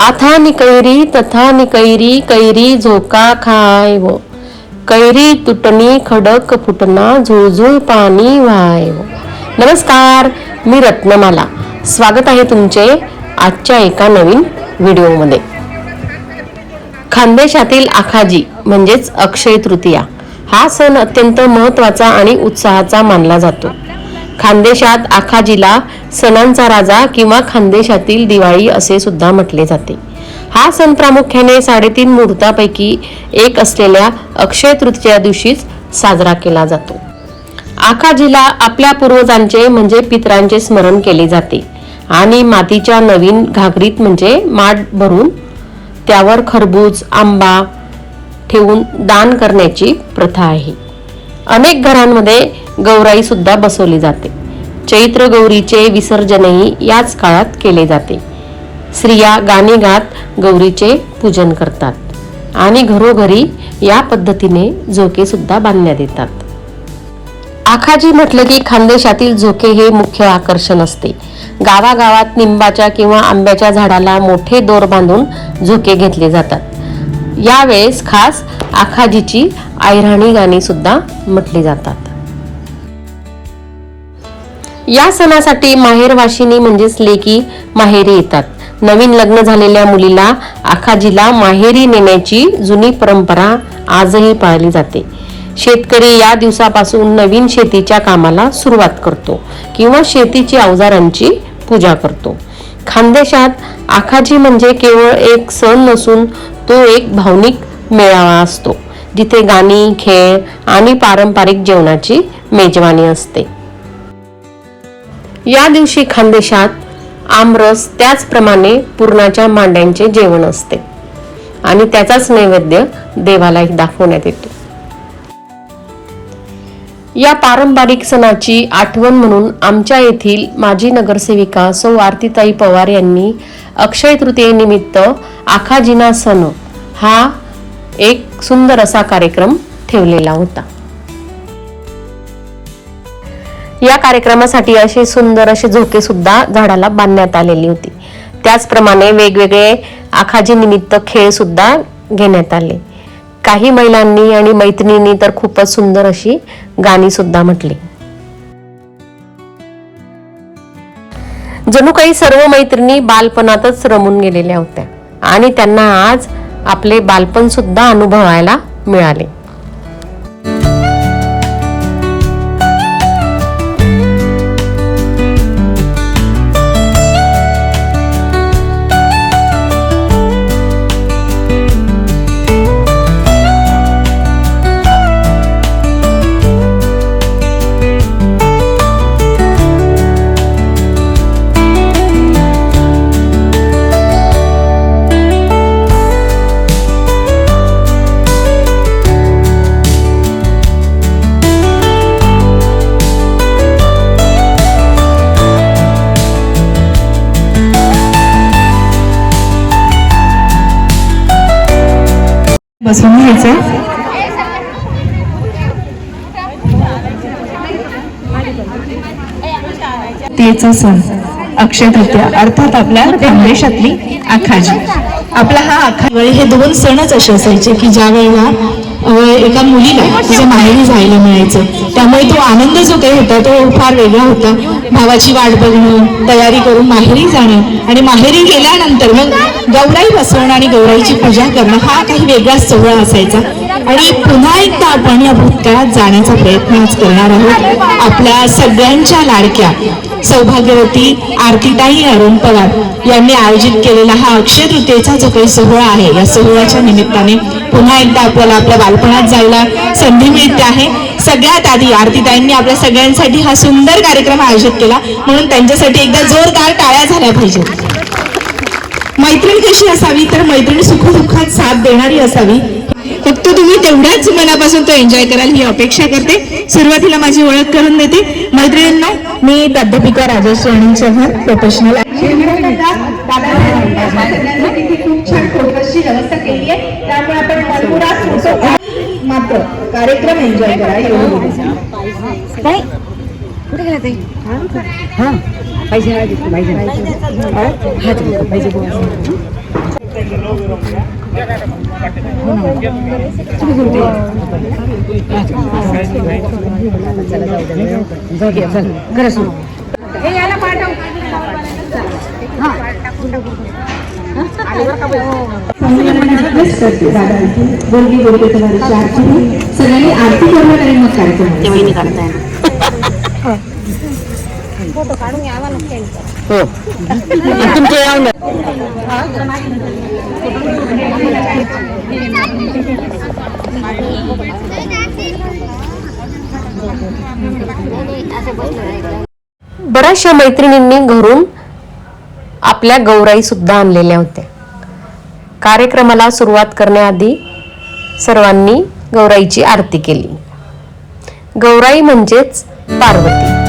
आथा निकैरी तथा निकैरी कैरी झोका खाय व कैरी तुटणी खडक फुटना झुळझुळ पाणी वाय व. नमस्कार, मी रत्नमाला. स्वागत आहे तुमचे आजच्या एका नवीन व्हिडिओमध्ये. खानदेशातील आखाजी म्हणजेच अक्षय तृतीया हा सण अत्यंत महत्त्वाचा आणि उत्साहाचा मानला जातो. खानदेशात आखाजीला सणांचा राजा किंवा खानदेशातील दिवाळी असे सुद्धा म्हटले जाते. हा सण प्रामुख्याने 3.5 मुहूर्तापैकी एक असलेल्या अक्षय तृतीया दिवशीच साजरा केला जातो. आखाजीला आपल्या पूर्वजांचे म्हणजे पितरांचे स्मरण केले जाते आणि मातीच्या नवीन घागरीत म्हणजे माठ भरून त्यावर खरबूज आंबा ठेवून दान करण्याची प्रथा आहे. अनेक घरांमध्ये गौराई सुद्धा बसवली जाते. चैत्र गौरीचे विसर्जनही याच काळात केले जाते. स्त्रिया गाणी गात गौरीचे पूजन करतात आणि घरोघरी या पद्धतीने झोके सुद्धा बांधण्यात येतात. आखाजी म्हटलं की खानदेशातील झोके हे मुख्य आकर्षण असते. गावागावात निंबाच्या किंवा आंब्याच्या झाडाला मोठे दोर बांधून झोके घेतले जातात. यावेळेस खास आखाजीची आयराणी गाणी सुद्धा म्हटली जातात. या सणासाठी माहेरवाशिनी म्हणजेच लेकी माहेरी येतात. नवीन लग्न झालेल्या मुलीला आखाजीला माहेरी नेण्याची जुनी परंपरा आजही पाळली जाते. शेतकरी या दिवसापासून नवीन शेतीच्या कामाला सुरुवात करतो किंवा शेतीची अवजारांची पूजा करतो. खानदेशात आखाजी म्हणजे केवळ एक सण नसून तो एक भावनिक मेळावा असतो, जिथे गाणी, खेळ आणि पारंपरिक जेवणाची मेजवानी असते. या दिवशी खानदेशात आमरस त्याचप्रमाणे पुरणाच्या मांड्यांचे जेवण असते आणि त्याचाच नैवेद्य देवाला दाखवण्यात येतो. या पारंपरिक सणाची आठवण म्हणून आमच्या येथील माजी नगरसेविका सौ आरतीताई पवार यांनी अक्षय तृतीयेनिमित्त आखाजीना सण हा एक सुंदर असा कार्यक्रम ठेवलेला होता. या कार्यक्रमासाठी असे सुंदर असे झोके सुद्धा झाडाला बांधण्यात आलेली होती. त्याचप्रमाणे वेगवेगळे आखाजी निमित्त खेळ सुद्धा घेण्यात आले. काही महिलांनी आणि मैत्रिणींनी तर खूपच सुंदर अशी गाणी सुद्धा म्हटली. जणू काही सर्व मैत्रिणी बालपणातच रमून गेलेल्या होत्या आणि त्यांना आज आपले बालपण सुद्धा अनुभवायला मिळाले. बसून घ्यायचं. तेच सण अक्षय तृतीया अर्थात आपल्या खानदेशातली आखाजी. आपला हा आखाजी हे 2 सणच असे असायचे की ज्या वेळेला एका मुलीला तिच्या माहेरी जायला मिळायचं. त्यामुळे तो आनंद जो काही होता तो फार वेगळा होता. भावाची वाट बघणं, तयारी करून माहेरी जाणं आणि माहेरी गेल्यानंतर मग गौराई बसवणं आणि गौराईची पूजा करणं हा काही वेगळाच सोहळा असायचा. आणि पुन्हा एकदा आपण या भूतकाळात जाण्याचा प्रयत्न आज करणार आहोत. आपल्या सगळ्यांच्या लाडक्या सौभाग्यवती आरतीताई अरुण पवार यांनी आयोजित केलेला हा अक्षय तृतीयेचा जो काही सोहळा आहे, या सोहळ्याच्या निमित्ताने पुन्हा एकदा आपल्याला आपल्या बालपणात जायला संधी मिळते आहे. सगळ्यात आधी आरतीताईंनी आपल्या सगळ्यांसाठी हा सुंदर कार्यक्रम आयोजित केला, म्हणून त्यांच्यासाठी एकदा जोरदार टाळ्या झाल्या पाहिजेत. मैत्रीण कशी असावी तर मैत्रीण सुखदुःखात साथ देणारी असावी. फक्त तुम्ही तेवढ्याच मनापासून तो एन्जॉय कराल ही अपेक्षा करते. सुरुवातीला माझी ओळख करून देते. मैत्रिणींनो, मी प्राध्यापिका राजश्री अनिल चव्हाण, प्रोफेशनल. खूप छान फोटोची व्यवस्था केली आहे, त्यामुळे आपण मात्र कार्यक्रम एन्जॉय करा. कुठे गेला ते? सगळ्यांनी आरती करून आणि मग कार्यक्रम हो तुमचे यावं बऱ्याचशा मैत्रिणींनी घरून आपल्या गौराई सुद्धा आणलेल्या होत्या. कार्यक्रमाला सुरुवात करण्याआधी सर्वांनी गौराईची आरती केली. गौराई म्हणजेच पार्वती.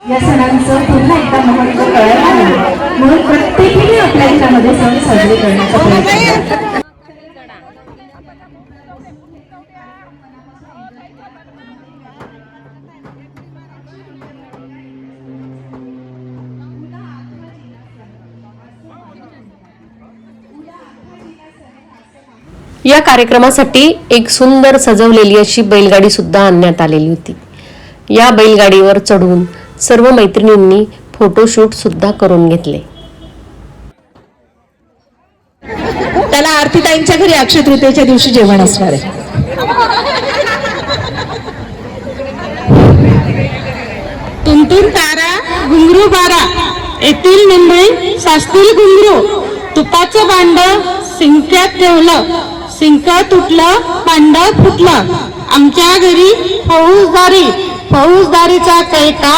या सणांचं पुन्हा एकदा महत्त्व कळायला हवं म्हणून प्रत्येकीने आपल्या घरामध्ये सण साजरे करण्याचा प्रयत्न करा. या कार्यक्रमासाठी एक सुंदर सजवलेली अशी बैलगाडी सुद्धा आणण्यात आलेली होती. या बैलगाडीवर चढून सर्व मैत्रिणींनी फोटोशूट सुद्धा करून घेतले. त्याला आरतीताईंच्या घरी अक्षय तृतीयेच्या दिवशी जेवण असणार आहे. तुंतून तारा घुंगरू बारा येथील निंबळी सासतील घुंगरू तुपाचं भांड सिंक्यात ठेवलं सिंक तुटलं भांड फुटलं आमच्या घरी फौजदारीचा कैका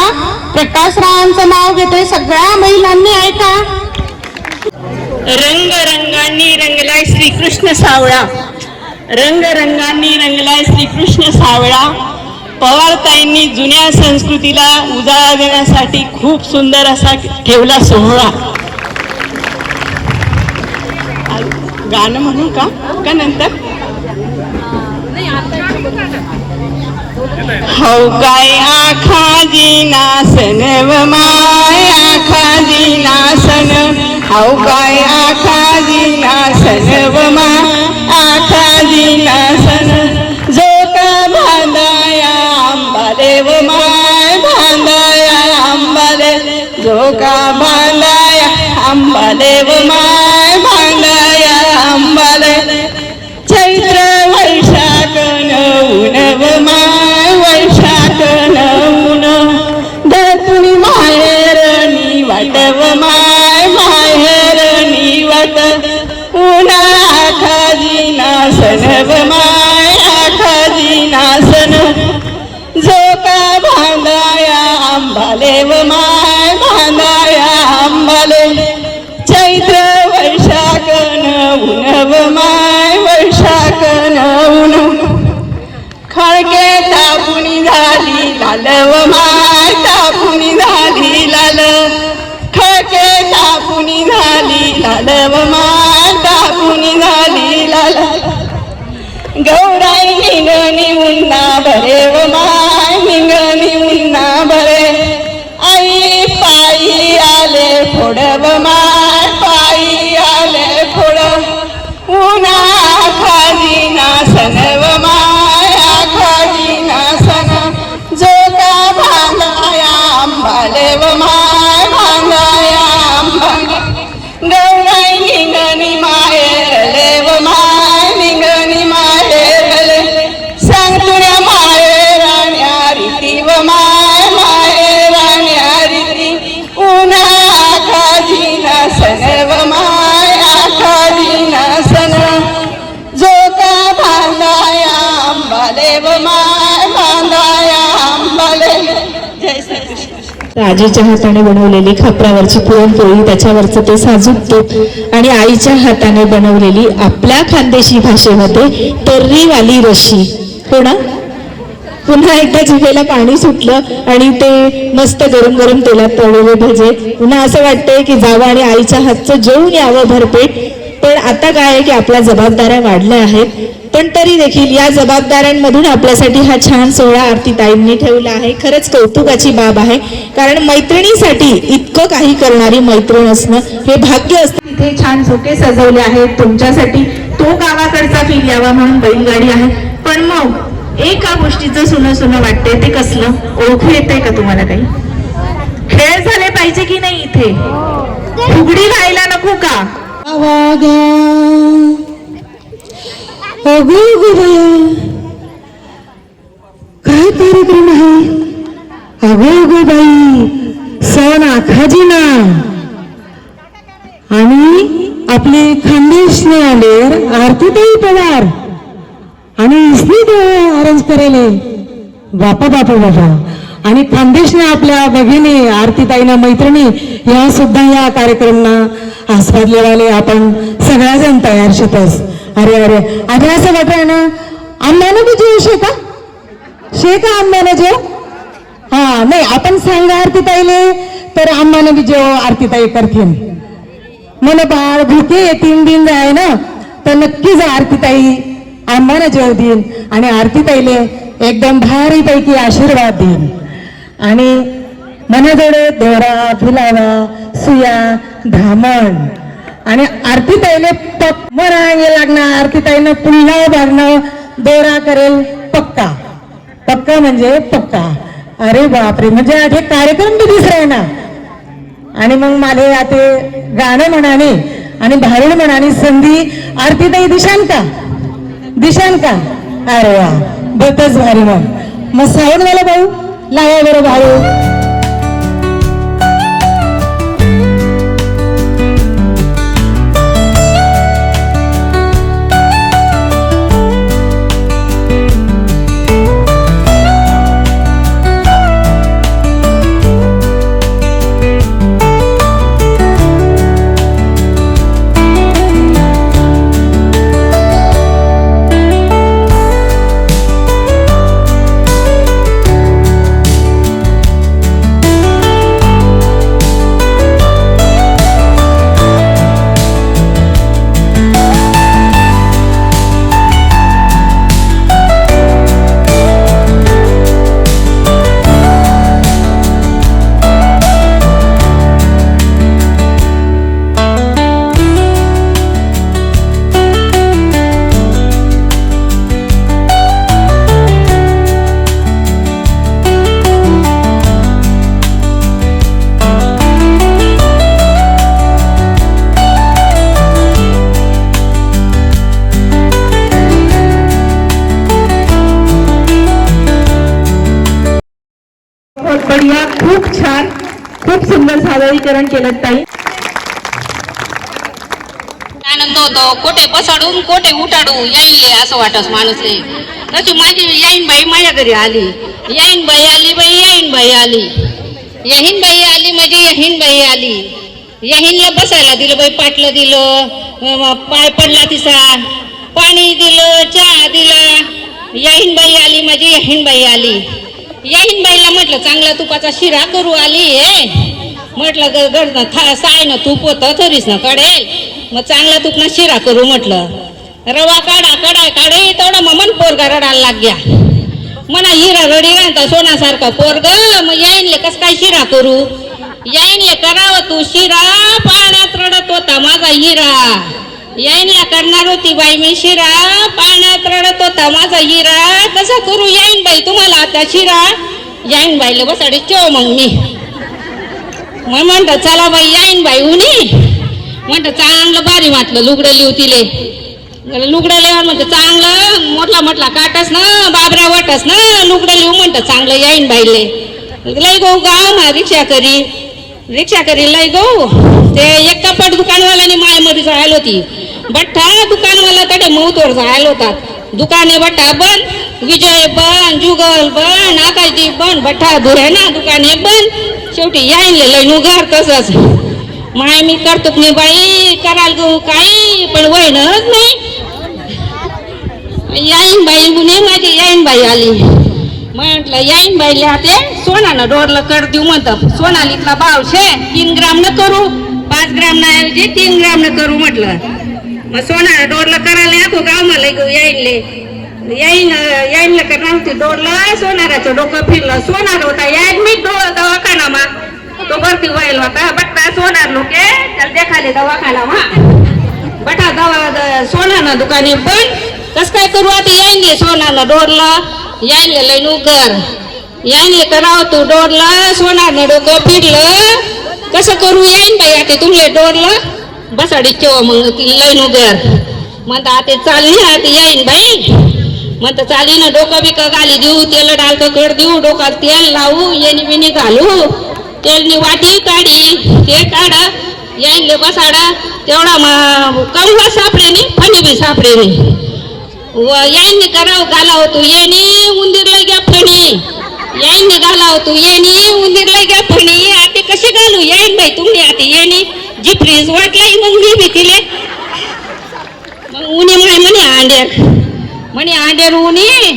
प्रकाशरावांचं नाव घेते सगळ्या महिलांनी ऐका. रंग रंगांनी रंगलाय श्रीकृष्ण सावळा रंग रंगांनी रंगलाय श्रीकृष्ण सावळा. पवारताईंनी जुन्या संस्कृतीला उजाळा देण्यासाठी खूप सुंदर असा ठेवला सोहळा. गाणं म्हणू का नंतर हो काय आखाजी नासन व माय आखाजी नासन हो काय आखाजी नासन व माय आखाजी नासन जो का भांदाया आंबादेव माय भांदाया आंबादे जो का भांदाया आंबादेव माय भांदाया आंबादे चैत्र वैशाख नऊनव माय वैशाख नऊन दत्तुनी माहेरनी वाटव माय माहेरनी वाट उन्हा आखाजी नासन व माय आखाजी नासन जो का भांदाया आंबाले व माय भांदाया आंबाले चैत्र वैशाख नऊन लाल व माय तापुनी झाली लाल खळके तापुनी झाली लाल व माय तापुनी झाली लाल गौराई निंगणी उन्ना भरे व माय निंगणी उन्ना भरे आई पायी आले फोड व माय पायी आले फोड उन्हा खाली नासन व माय खाली नासन जो का भांगाया आंबाले व माय भांगाया आंबाले गौराई निंगणी माहेरले व माय निंगणी माहेरले सांग तुझ्या माहेराण्या रीती व माय माहेराण्या रीती उन्हा खाली नासन व माय खाली नासन जो का बांधाया आंबाले व माय बांधाया आंबाले. जय श्री कृष्ण. आजीच्या हाताने बनवलेली खापरावरची पुरणपोळी, त्याच्यावरचं ते साजूक तूप आणि आईच्या हाताने बनवलेली आपल्या खानदेशी भाषेमध्ये तर्रीवाली रशी. हो ना? पुन्हा एकदा जिभेला पाणी सुटलं आणि ते मस्त गरम गरम तेलात तळलेले भजे. पुन्हा असं वाटतंय की जावं आणि आईच्या हातचं जेवून यावं भरपेट. पण आता काय आहे की आपल्या जबाबदाऱ्या वाढल्या आहेत, पण तरी देखील या जबाबदाऱ्यांमधून आपल्यासाठी हा छान सोहळा आरतीताईंनी ठेवला आहे. खरंच कौतुकाची बाब आहे, कारण मैत्रिणीसाठी इतकं काही करणारी मैत्रीण असणं हे भाग्य असतं. इथे छान झोके सजवले आहेत तुमच्यासाठी, तो गावाकडचा फील यावा म्हणून बैलगाडी आहे. पण मग एका गोष्टीचं सुनं सुनं वाटते, ते कसलं? ओळखू येते का तुम्हाला काही? खेळ झाले पाहिजे की नाही इथे? फुगडी व्हायला नको का? काय कार्यक्रम आहे? अगो बाई, सण आखाजीना आणि आपले खानदेशने आले आरतीताई पवार आणि इसनी अरेंज करेले. बापा बापा बापा. आणि खानदेशने आपल्या भगिनी आरतीताईना मैत्रिणी या सुद्धा या कार्यक्रमना आस्वादलेवाले आपण सगळ्याजण तयार शितस. अरे अरे अरे असं वाटतंय ना आम्हाला बी जेव शे का आम्हाला जेव. हा नाही आपण सांगा आरतीताईले तर आम्हाला बी जेव आरतीताई करतील. मन बाळ भुके 3 दिन जाय ना तर नक्कीच आरतीताई आम्हाला जेव देईन आणि आरतीताईले एकदम भारी पैकी आशीर्वाद देईन. आणि मनजोडे दोरा फुलावा सुया धामण आणि आरतीताईने म्हणागे लागणार. आरतीताईनं पुन्हा भरणं दोरा करेल पक्का. पक्का म्हणजे पक्का. अरे बापरे, म्हणजे हे कार्यक्रम बी दिसराय ना. आणि मग मला आता गाणं म्हणाने आणि भारुड म्हणाने संधी आरतीताई दिशान का. अरे वा, बेतच भारी. मग सावड मला भाऊ लावा बरं भाऊ. खूप छान, खूप सुंदर सादरीकरण केलं ताई. आनंद होतो. कोठे पसाडून कोठे उठाडू यायले असं वाटस माणूसले. तशी माझी याईन बाई माझ्या घरी आली. याईन बाई आली बाई, याईन बाई आली. यहीन बाई आली म्हणजे यहीन बाई आली. यहीनला बसायला दिलं बाई, पाटलं दिलं, पाय पडला तिचा, पाणी दिलं, चहा दिला. यहीन बाई आली म्हणजे यहीन बाई आली. याईन बाईला म्हटलं चांगला तुपाचा शिरा करू आली हे म्हटलं गडनं सायनं तूप होतं थरीस ना कडेल मग चांगला तुपना शिरा करू म्हटलं रवा काढा कडाय काढे तेवढा मग पोरगा रडायला लाग गया म्हणा हिरा रडी राहता सोन्यासारखा पोरग मग याईनले कस काय शिरा करू याईनले करावं तू शिरा पाण्यात रडत होता माझा हिरा याईनला करणार होती बाई मी शिरा पाण्यात रडत होता माझा हिरा कसा करू याईन बाई तुम्हाला आता शिरा याईन बाईला बसाडे ठेव मग मी मग म्हणतं चला बाई याईन बाई उनी म्हणतं चांगलं भारी म्हटलं लुगडं लिहू तिले लुगडं लिहून म्हणतं चांगलं म्हटला काटस ना बाबऱ्या वाटस ना लुगडं लिहू म्हणतं चांगलं याईन बाईले लय गो गाव मा रिक्षा करी लय गो ते एक कपड दुकानवाल्याने मायमध्ये जायला होती बठ्ठा दुकानवाला तडे मऊतोड जायला होतात दुकाने बठ्ठा बंद विजय बंद जुगल बंद आकाशदीप बंद बठ्ठा धुरे ना दुकाने बंद शेवटी यायले लय नुगार तसंच माय मी करतो नाही बाई कराल गो काही पण वयनच नाही याईन बाई गुन्हे माझी याईन बाई आली म्हटलं याईन बाईले ते सोनानं डोरलं कर देऊ म्हणतं सोनालीतला भाव शे 3 ग्राम न करू 5 ग्राम ना ऐवजी 3 ग्राम न करू म्हटलं मग सोनानं डोरलं करायला येतो गाव मला याईनले याईनला करणार होती डोरलं सोनाराचं डोकं फिरलं सोनार होता ऍडमिट दवाखाना मा तो भरती व्हायला होता बट्टा सोनार लोके त्याला देखाले दवाखाना मा बटा दवा सोनानं दुकाने पण कस काय करू आता याईनले सोनानं डोरलं याईनले लय नुकर याईनले करावं तू डोरलं सोनारनं डोकं फिरलं कसं करू याईन बाई आता तुमले डोरलं बसाडी ठेव मग ती लय नुगर म्हणता आता चालली आता येईन बाई म्हणता चाली ना डोकं बिकं घाली देऊ तेल डालकं कड देऊ डोक्यात तेल लावू येणी बिनी घालू तेलनी वाटी काढी ते काढा येईनले बसाडा तेवढा कमवा सापडे नाही फणी बी सापडे नाही याईनने करावं घालावं तू येणी उंदीरला घ्या फणी याईनने घालावं तू येणी उंदीरला घ्या फणी आता कशी घालू येईन बाई तुम्ही आता येणी जी फ्रीज वाटलाई मग मी भीतीले मग उन्ही माय म्हणे आंडेर उन्ही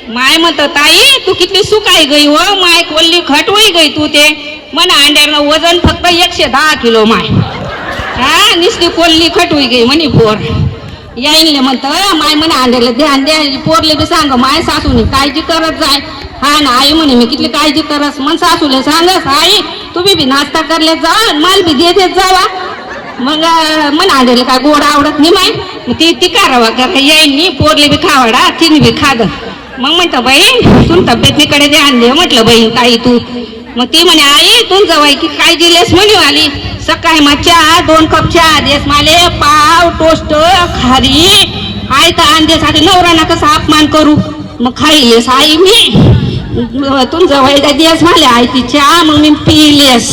माय म्हणत ताई तू किती सुकाई गई हो माय कोल्ली खटवाई गई तू ते म्हणा अंड्यानं वजन फक्त 110 किलो माय हा निसती कोल्ली खटवी गई म्हणे पोर याईनले म्हणत माय म्हणे अंड्याला ध्यान द्या पोरले बी सांग माय सासूने काळजी करत जाय हा ना आई म्हणे मी किती काळजी करस मग सासूले सांगस आई तुम्ही बी नाश्ता करले जा माल बी देत जावा मग मन अंड्याला काय गोड आवडत नाही माय मग ती करावा करा याईन पोरले बी खावाडा तिने बी खाद मग म्हणतं बाई तू तब्येतीकडे ध्यान दे म्हटलं बाई ताई तू मग ती म्हणे आई तू जवाई की काय दिलेस म्हणे आली सकाळी मग चहा 2 कप चहा देस माले पाव टोस्ट खारी आई तर अंड्यासाठी नवराना कसा अपमान करू मग खाईलेस आई मी तू जवाई का दिवस माले आई ती चहा मग मी पिलेस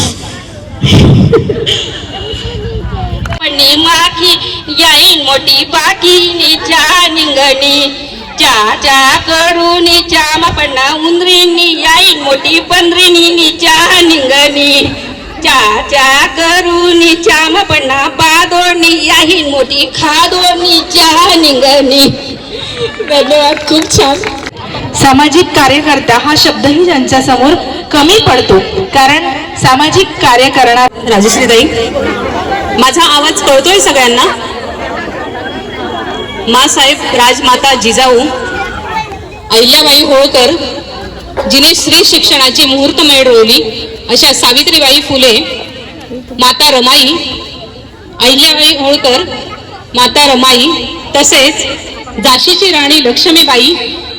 माखी याईन मोठी बाकी चा निंगणी चा करून चा पन्ना उंदरीनी याईन मोठी पंधरीनी चा निंगणी चा करून चा पन्ना पादोनी याईन मोठी खादोनी चा निंगणी. धन्यवाद. खूप छान. सामाजिक कार्यकर्ता हा शब्दही त्यांच्या समोर कमी पडतो कारण सामाजिक कार्य करणार. राजश्रीताई माझा आवाज कळतोय सगळ्यांना. मासाहेब राजमाता जिजाऊ अहिल्याबाई होळकर जिने स्त्री शिक्षणाची मुहूर्तमेढ रोवली अशा सावित्रीबाई फुले, माता रमाई, अहिल्याबाई होळकर, माता रमाई तसेच झाशीची राणी लक्ष्मीबाई,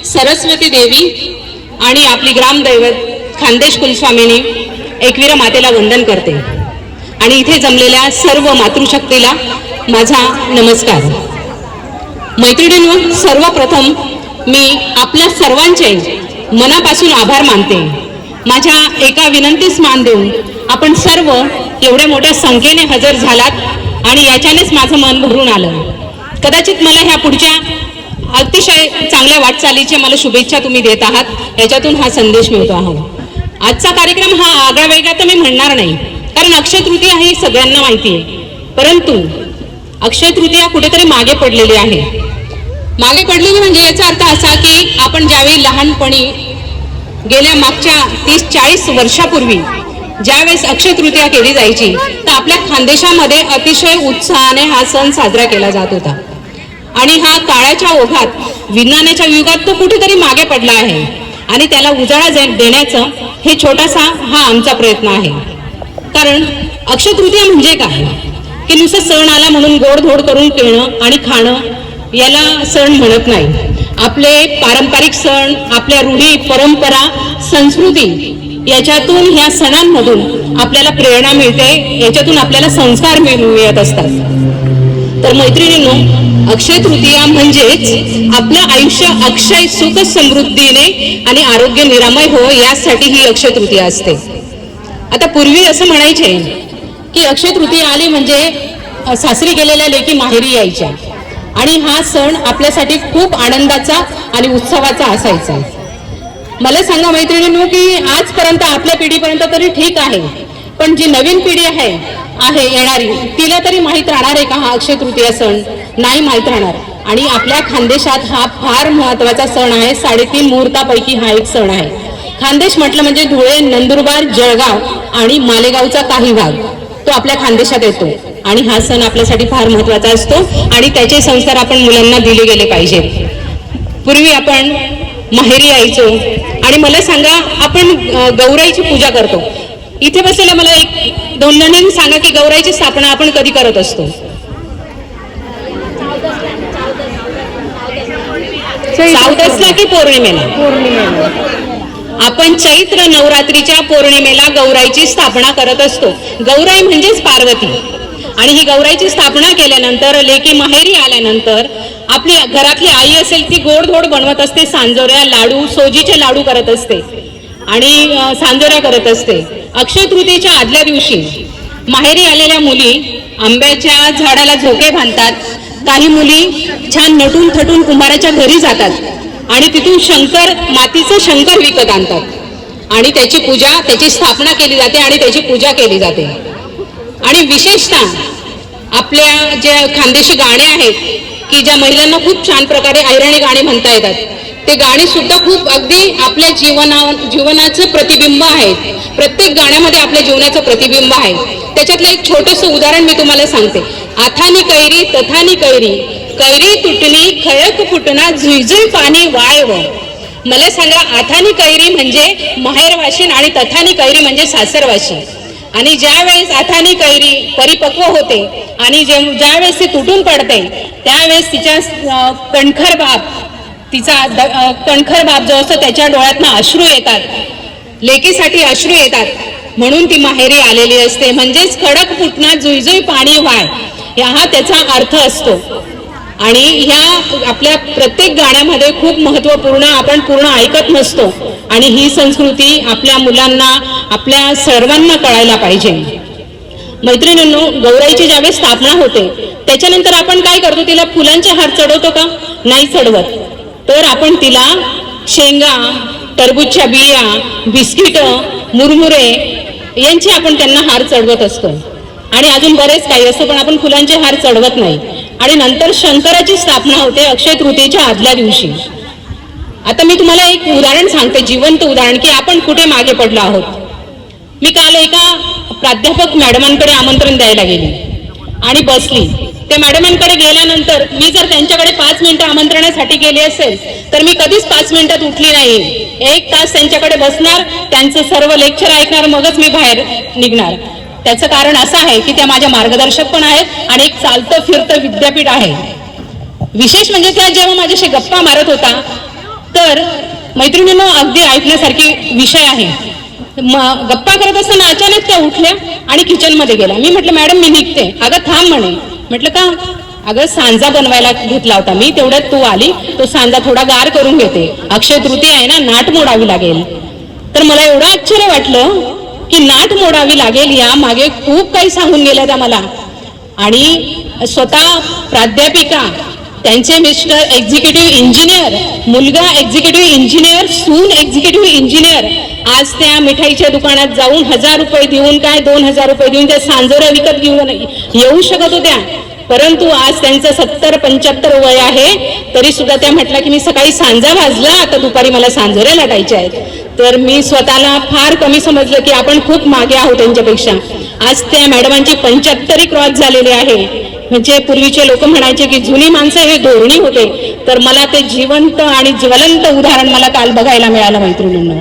सरस्वती देवी आणि आपली ग्रामदैवत खानदेश कुलस्वामिनी एकवीर मातेला वंदन करते आणि इथे जमलेल्या सर्व मातृशक्तीला माझा नमस्कार. मैत्रिणींनो, सर्वप्रथम मी आपल्या सर्वांचे मनापासून आभार मानते. माझ्या एका विनंतीस मान देऊन आपण सर्व एवढ्या मोठ्या संख्येने हजर झालात आणि याच्यानेच माझं मन भरून आलं. कदाचित मला ह्या पुढच्या अतिशय चांगल्या वाटचालीच्या मला शुभेच्छा तुम्ही देत आहात, याच्यातून हा संदेश मिळतो आहे. आजचा कार्यक्रम हा आगळा वेगळा तर मी म्हणणार नाही, कारण अक्षय तृतीया ही सगळ्यांना माहिती आहे. परंतु अक्षय तृतीया कुठेतरी मागे पडलेली आहे. मागे पडलेली म्हणजे याचा अर्थ असा की आपण ज्यावेळी लहानपणी गेल्या मागच्या 30-40 वर्षापूर्वी ज्यावेळेस अक्षय तृतीया केली जायची तर आपल्या खानदेशामध्ये अतिशय उत्साहाने हा सण साजरा केला जात होता. आणि हा काळाच्या ओघात विज्ञानाच्या युगात तो कुठेतरी मागे पडला आहे आणि त्याला उजाळा देण्याचं हे छोटासा हा आमचा प्रयत्न आहे. कारण अक्षय तृतीया म्हणजे काय की नुसतं सण आला म्हणून गोडधोड करून पिणं आणि खाणं याला सण म्हणत नाही. आपले पारंपरिक सण, आपल्या रूढी, परंपरा, संस्कृती याच्यातून ह्या सणांमधून आपल्याला प्रेरणा मिळते, याच्यातून आपल्याला संस्कार मिळत असतात. तर मैत्रिणींनो, अक्षय तृतीया म्हणजेच आपलं आयुष्य अक्षय सुख समृद्धीने आणि आरोग्य निरामय हो यासाठी ही अक्षय तृतीया असते. आता पूर्वी असं म्हणायचे की अक्षय तृतीया आली म्हणजे सासरी गेलेल्या लेकी माहेरी यायच्या आणि हा सण आपल्यासाठी खूप आनंदाचा आणि उत्सवाचा असायचा. मला सांगा मैत्रिणींनो की आजपर्यंत आपल्या पिढीपर्यंत तरी ठीक आहे, पण जी नवीन पिढी आहे येणारी तिला तरी माहीत राहणार आहे का हा अक्षय तृतीया सण? नाही माहीत राहणार. आणि आपल्या खानदेशात हा फार महत्वाचा सण आहे. 3.5 मुहूर्तापैकी हा एक सण आहे. खानदेश म्हटलं म्हणजे धुळे, नंदुरबार, जळगाव आणि मालेगावचा काही भाग तो आपल्या खानदेशात येतो. आणि हा सण आपल्यासाठी फार महत्वाचा असतो आणि त्याचे संस्कार आपण मुलांना दिले गेले पाहिजेत. पूर्वी आपण माहेरी यायचो आणि मला सांगा आपण गौराईची पूजा करतो. इथे बसलेल्या मला 1-2 जणांनी सांगा की गौराईची स्थापना आपण कधी करत असतो? सावदसला की पौर्णिमेला? आपण चैत्र नवरात्रीच्या पौर्णिमेला गौराईची स्थापना करत असतो. गौराई म्हणजेच पार्वती. आणि ही गौराईची स्थापना केल्यानंतर लेकी माहेरी आल्यानंतर आपली घरातली आई असेल ती गोडधोड बनवत असते. सांजोऱ्या, लाडू, सोजीचे लाडू करत असते आणि सांजोऱ्या करत असते. अक्षय तृतीयेच्या आदल्या दिवशी माहेरी आलेल्या मुली आंब्याच्या झाडाला झोके बांधतात. काही मुली छान नटून थटून कुंभाराच्या घरी जातात आणि तिथून मातीचं शंकर विकत आणतात आणि त्याची पूजा, त्याची स्थापना केली जाते आणि त्याची पूजा केली जाते. आणि विशेषतः आपल्या जे खानदेशी गाणे आहेत की ज्या महिलांना खूप छान प्रकारे ऐरणी गाणी म्हणता येतात, ते गाणी सुद्धा खूप अगदी आपल्या जीवनाचं प्रतिबिंब आहेत. प्रत्येक गाण्यामध्ये आपल्या जीवनाचं प्रतिबिंब आहे. त्याच्यातलं एक छोटंसं उदाहरण मी तुम्हाला सांगते. आथानी कैरी तथानी कैरी, कैरी तुटली खळक फुटना, झुईझुई पाणी वाळव. मला सांगा, आथानी कैरी म्हणजे माहेरवाशीन आणि तथानी कैरी म्हणजे सासरवाशी. आणि ज्या वेळेस आथानी कैरी परिपक्व होते आणि ज्या वेळेस ती तुटून पडते त्यावेळेस तिचा कणखर बाप जो असतो त्याच्या डोळ्यातनं अश्रू येतात, लेकीसाठी अश्रू येतात, म्हणून ती माहेरी आलेली असते. म्हणजेच खडक फुटणार जुईजुई पाणी वाय हा त्याचा अर्थ असतो. आणि ह्या आपल्या प्रत्येक गाण्यामध्ये खूप महत्वपूर्ण आपण पूर्ण ऐकत नसतो आणि ही संस्कृती आपल्या मुलांना, आपल्या सर्वांना कळायला पाहिजे. मैत्रिणींनो, गौराईची ज्यावेळेस स्थापना होते त्याच्यानंतर आपण काय करतो? तिला फुलांचे हार चढवतो का? नाही चढवत. तर आपण तिला शेंगा, टरबूजच्या बिया, बिस्किट, मुरमुरे यांचे आपण त्यांना हार चढवत असतो आणि अजून बरेच काही असतो, पण आपण फुलांचे हार चढवत नाही. आणि नंतर शंकराची स्थापना होते अक्षय तृतीयेच्या आदल्या दिवशी. आता मी तुम्हाला एक उदाहरण सांगते, जिवंत उदाहरण, की आपण कुठे मागे पडलो आहोत. मी काल एका प्राध्यापक मॅडमांकडे आमंत्रण द्यायला गेली आणि बसली. त्या मॅडमांकडे गेल्यानंतर मी जर त्यांच्याकडे 5 मिनिटं आमंत्रणासाठी गेले असेल तर मी कधीच 5 मिनिटात उठली नाही. 1 तास त्यांच्याकडे बसणार, त्यांचं सर्व लेक्चर ऐकणार, मगच मी बाहेर निघणार. त्याचं कारण असं आहे की त्या माझ्या मार्गदर्शक पण आहेत आणि एक चालतं फिरतं विद्यापीठ आहे. विशेष म्हणजे त्या जेव्हा माझ्याशी गप्पा मारत होता तर मैत्रिणींनो अगदी ऐकण्यासारखी विषय आहे. गप्पा करत असताना अचानक त्या उठल्या आणि किचनमध्ये गेल्या. मी म्हटलं, मॅडम मी निघते. अगं थांब म्हणे. म्हटलं का? अगं सांजा बनवायला घेतला होता मी, तेवढ्यात तू आली, तो सांजा थोडा गार करून घेते, अक्षय तृतीया आहे ना, नाट मोडावी लागेल. तर मला एवढं आश्चर्य वाटलं की नाट मोडावी लागेल, या मागे खूप काही सांगून गेल्या त्या मला. आणि स्वतः प्राध्यापिका, त्यांचे मिस्टर एक्झिक्युटिव्ह इंजिनियर, मुलगा एक्झिक्युटिव्ह इंजिनियर, सून एक्झिक्युटिव्ह इंजिनियर. आज त्या मिठाईच्या दुकानात जाऊन 1000 रुपये देऊन, काय 2000 रुपये देऊन त्या सांजोऱ्या विकत घेऊन येऊ शकत होत्या. परंतु आज त्यांचं 70-75 वय आहे, तरी सुद्धा त्या म्हटल्या की मी सकाळी सांजा भाजला, आता दुपारी मला सांजोऱ्या लाटायच्या आहेत. तर मी स्वतःला फार कमी समजलं की आपण खूप मागे आहोत त्यांच्यापेक्षा. आज त्या मॅडमांची 75 क्रॉस झालेली आहे. म्हणजे पूर्वीचे लोक म्हणायचे की जुनी माणसं हे धोरणी होते, तर मला ते जिवंत आणि ज्वलंत उदाहरण मला काल बघायला मिळालं मैत्रिणींनो.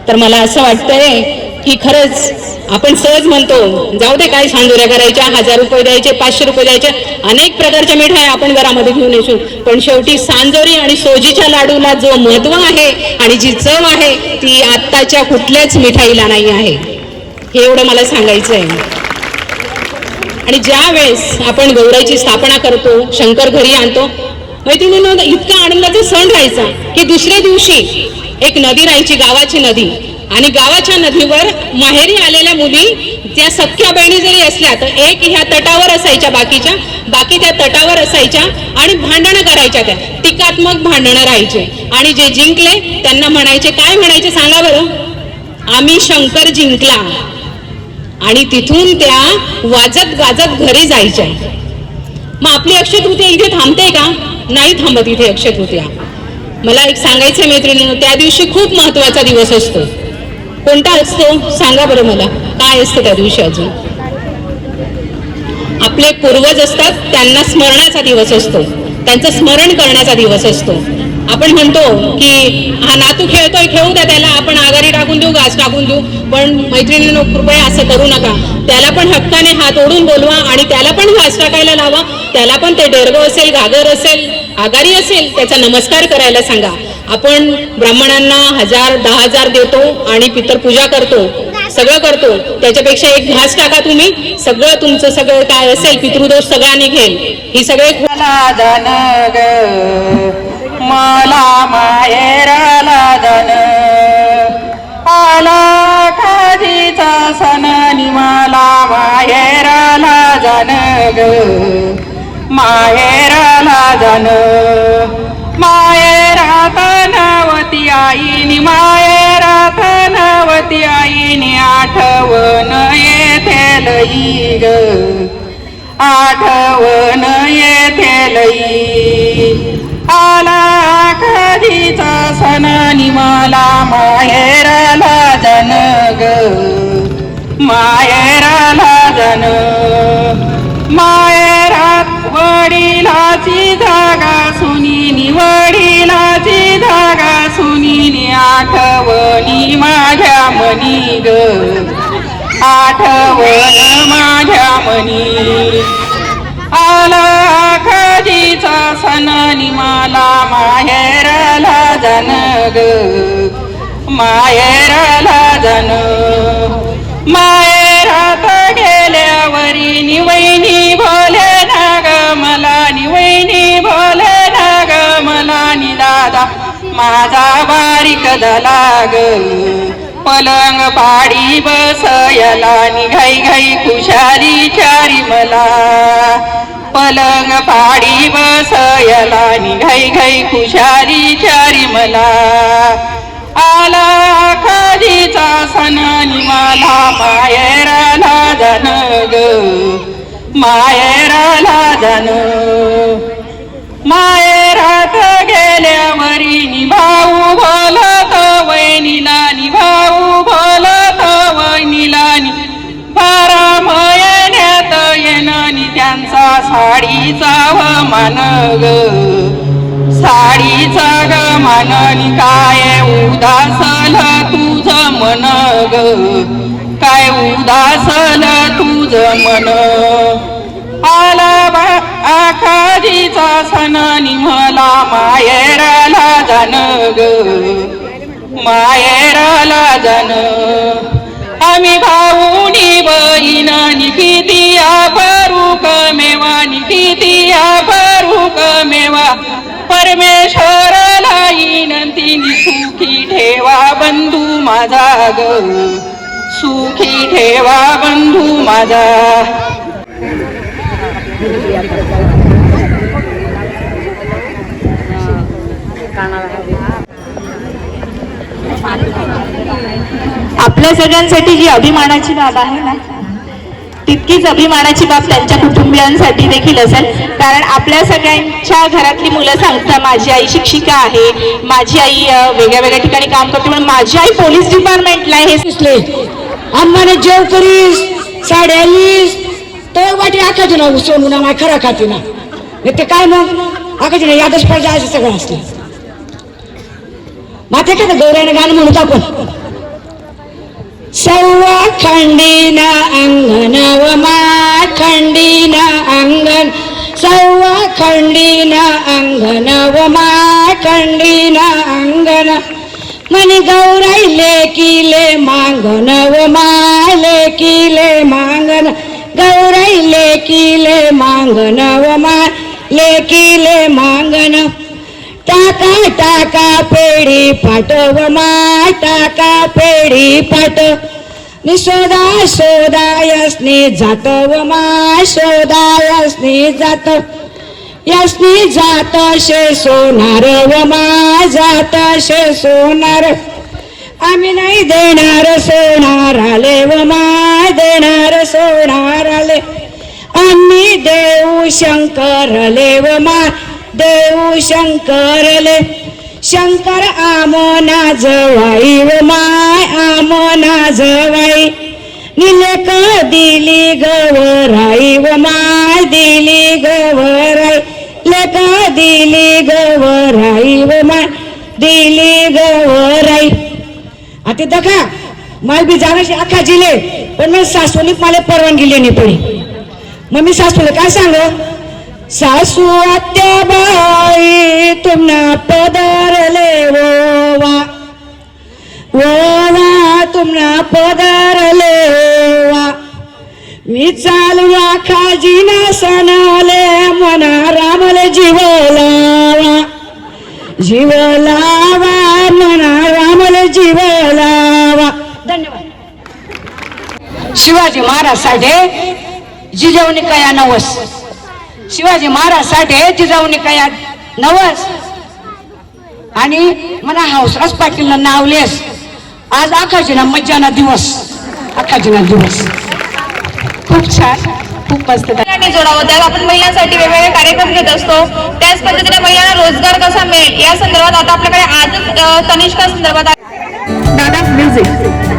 तर मला असं वाटतंय की खरंच आपण सहज म्हणतो जाऊ दे काय सांजोऱ्या करायच्या, 1000 रुपये द्यायचे, 500 रुपये द्यायचे, अनेक प्रकारच्या मिठाई आपण घरामध्ये घेऊन येऊ, पण शेवटी सांजोरी आणि सोजीच्या लाडूला जो महत्व आहे आणि जी चव आहे ती आत्ताच्या कुठल्याच मिठाईला नाही आहे. हे एवढं मला सांगायचं आहे. आणि ज्या वेळेस आपण गौराईची स्थापना करतो, शंकर घरी आणतो, मैत्रिणींनो इतका आनंदाचा सण राहायचा की दुसऱ्या दिवशी एक नदी राहायची, गावाची नदी, आणि गावाच्या नदीवर माहेरी आलेल्या मुली त्या सख्या बहिणी जरी असल्या तर एक ह्या तटावर असायच्या, बाकी त्या तटावर असायच्या आणि भांडणं करायच्या. त्या टीकात्मक भांडणं राहायचे आणि जे जिंकले त्यांना म्हणायचे, काय म्हणायचे सांगा बरं, आम्ही शंकर जिंकला. आणि तिथून त्या वाजत गाजत घरी जायच्या. मग आपली अक्षय तृतीया इथे थांबते का? नाही थांबत इथे अक्षय तृतीया. मला एक सांगायचंय मैत्रिणींनो, त्या दिवशी खूप महत्वाचा दिवस असतो. कोणता असतो सांगा बरं मला, काय असतं त्या दिवशी? अजून आपले पूर्वज असतात, त्यांना स्मरणाचा दिवस असतो, त्यांचं स्मरण करण्याचा दिवस असतो. आपण म्हणतो की हा नातू खेळतोय, खेळू द्या त्याला, आपण आघाडी टाकून देऊ, घास टाकून देऊ, पण मैत्रिणींनो कृपया असं करू नका. त्याला पण हक्काने हात ओढून बोलवा आणि त्याला पण घास टाकायला लावा. त्याला पण ते डेरगं असेल, घागर असेल, आघाडी असेल, त्याचा नमस्कार करायला सांगा. आपण ब्राह्मणांना 1000-10,000 देतो आणि पितरपूजा करतो, सगळं करतो, त्याच्यापेक्षा एक घास टाका तुम्ही, सगळं तुमचं सगळं काय असेल पितृदोष सगळा निघेल. ही सगळे मला माहेराला जाण आला खादीचा सण मला माहेराला जाण माहेराला जाण माहेरात नवती आईनी माहेरात नवती आईनी आठवण येथे लई ग आठवण येथे लई आला कधीचा सण मला माहेराला जाण ग माहेराला जाण माहेरात वडिलाची जागा सुनीनी वडिलाची जागा सुनीनी आठवणी माझ्या मनी ग आठवण माझ्या मनी आला कधीचा सण मला माहेराला जाण ग माहेराला जाण माहेरात गेल्यावरी निवैनी भोले ना ग मला निवैनी भोले ना ग मला नि दादा माझा बारीक झाला ग पलंग पाडी बसयला निघाई घाई खुशाली चारी मला पलंग पाडी बसयला निघाई घाई खुशाली चारी मला आला कधीचा सण मला माहेराला जाण ग माहेराला जाण माहेरात गेल्यावरी निभाऊ बोलत वैनीला निभाऊ बोलत वैनीला बारा महिन्यात येणानी त्यांचा साडीचा मान ग साडीचा ग माननी काय उदासल तुझ मन ग काय उदासल तुझ मन आला आखाजीचा सण मला माहेराला जाण ग माहेराला जाण आम्ही भाऊनी बहिणानी किती आभारूक मेवानी किती आभारूक मेवा परमेश्वराला विनंतीनी सुखी ठेवा बंधू माझा ग सुखी ठेवा बंधू माझा आपल्या सगळ्यांसाठी जी अभिमानाची बाब आहे ना तितकीच अभिमानाची बाब त्यांच्या कुटुंबियांसाठी देखील असेल, कारण आपल्या सगळ्यांच्या घरातली मुलं सांगतात माझी आई शिक्षिका आहे, माझी आई वेगळ्या वेगळ्या ठिकाणी काम करते, पण माझी आई पोलीस डिपार्टमेंटला आहे. दिसले आम्हाला जेव करीस साड्या लिस तो वाटी आखायची ना सोनू ना माय खरा खाती ना ते काय मग आखायची ना यादच पडलं असं सगळं असलं माथे का गौऱ्याने गाणं म्हणून आपण सव्वा खंडीना अंगण व मा खंडीना अंगण सव्वा खंडीना अंगण व मा खंडीना अंगण मनी गौराई लेकिले मांगन व माले किले मांगन गौराई लेकिले मांगन व माले किले मांगन टाका टाका पेढी पाट व मा टाका पेढी पाट निशोदा शोदा यस्नी जात व मा शोदा यस्नी जात यस्नी जात शे सोनार व मा जात शे सोनार आम्ही नाही देणार सोनार आले व मा देणार सोनार आले आम्ही देऊ शंकरले व मा देऊ शंकरले शंकर आमना जवाई व माय आमना जवाई निलेक दिली गवराई व माय दिली गवराई लेक दिली गवराई व माय दिली गवराई आता दखा मला बी जाण्याची अख्खा जिले पण मी सासूनी मला परवानगी लेणी पडी मग मी सासूला काय सांग सासू आत्या बाई तुम्हाला पदारले वा वा तुम्हाला पदारले वा मी चालू खाजीना सणाले मना रामले जीवलावा जीवलावा मना रामले जीवलावा. धन्यवाद. शिवाजी महाराज साठे जिजाऊनी कया नवस शिवाजी महाराज साठे जिजाऊनी कया नवस आणि मला हौसराज पाटील नावलेस आज आखाजीना मज्जाना दिवस आखाजीना दिवस खूप छान खूप मस्त जोडावं त्यात आपण महिलांसाठी वेगवेगळे कार्यक्रम घेत असतो. त्याच पद्धतीने महिलांना रोजगार कसा मिळेल या संदर्भात आता आपल्याकडे आजच तनिष्का संदर्भात दादा म्युझिक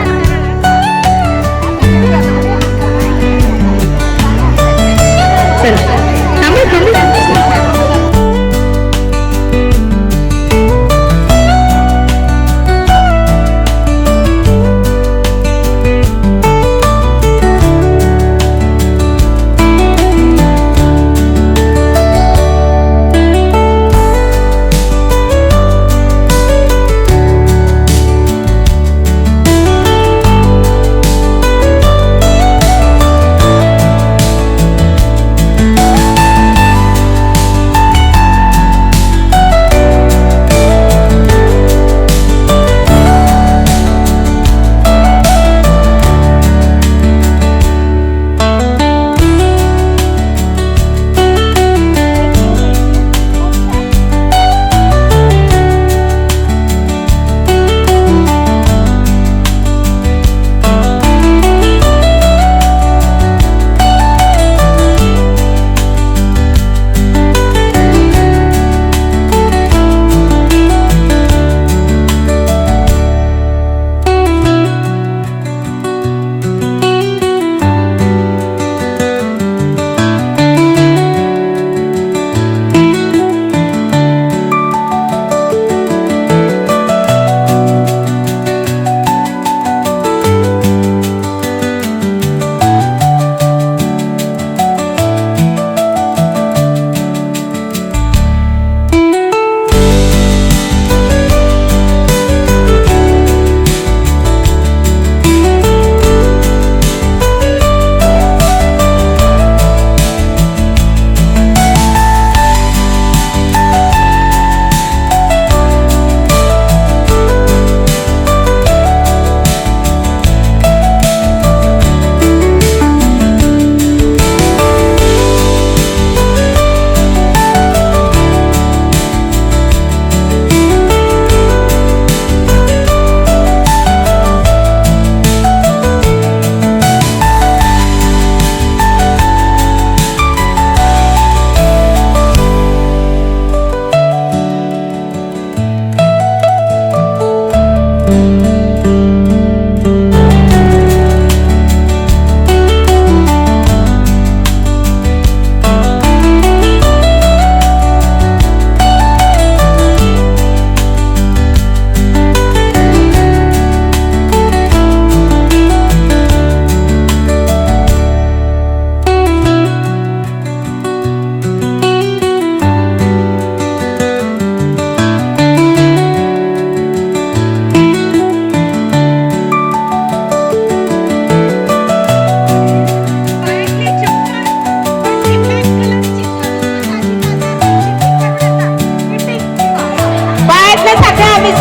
मोजल्या साखळ्या आम्ही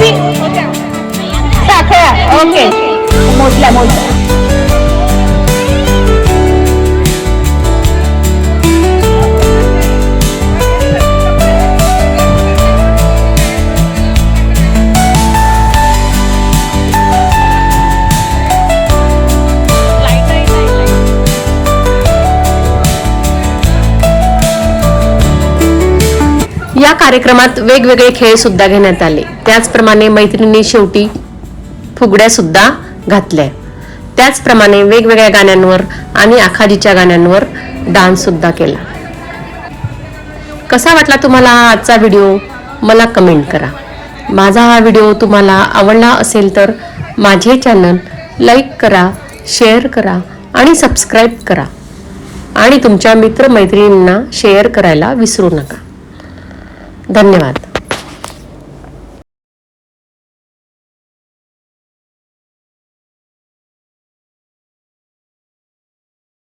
साखळ्या ओके मोजल्या मोजल्या या कार्यक्रमात वेगवेगळे खेळ सुद्धा घेण्यात आले. त्याचप्रमाणे मैत्रिणी शेवटी फुगड्या सुद्धा घातल्या. त्याचप्रमाणे वेगवेगळ्या गाण्यांवर आणि आखाजीच्या गाण्यांवर डान्स सुद्धा केला. कसा वाटला तुम्हाला हा आजचा व्हिडिओ मला कमेंट करा. माझा हा व्हिडिओ तुम्हाला आवडला असेल तर माझे चॅनल लाईक करा, शेअर करा आणि सबस्क्राईब करा आणि तुमच्या मित्रमैत्रिणींना शेअर करायला विसरू नका. धन्यवाद.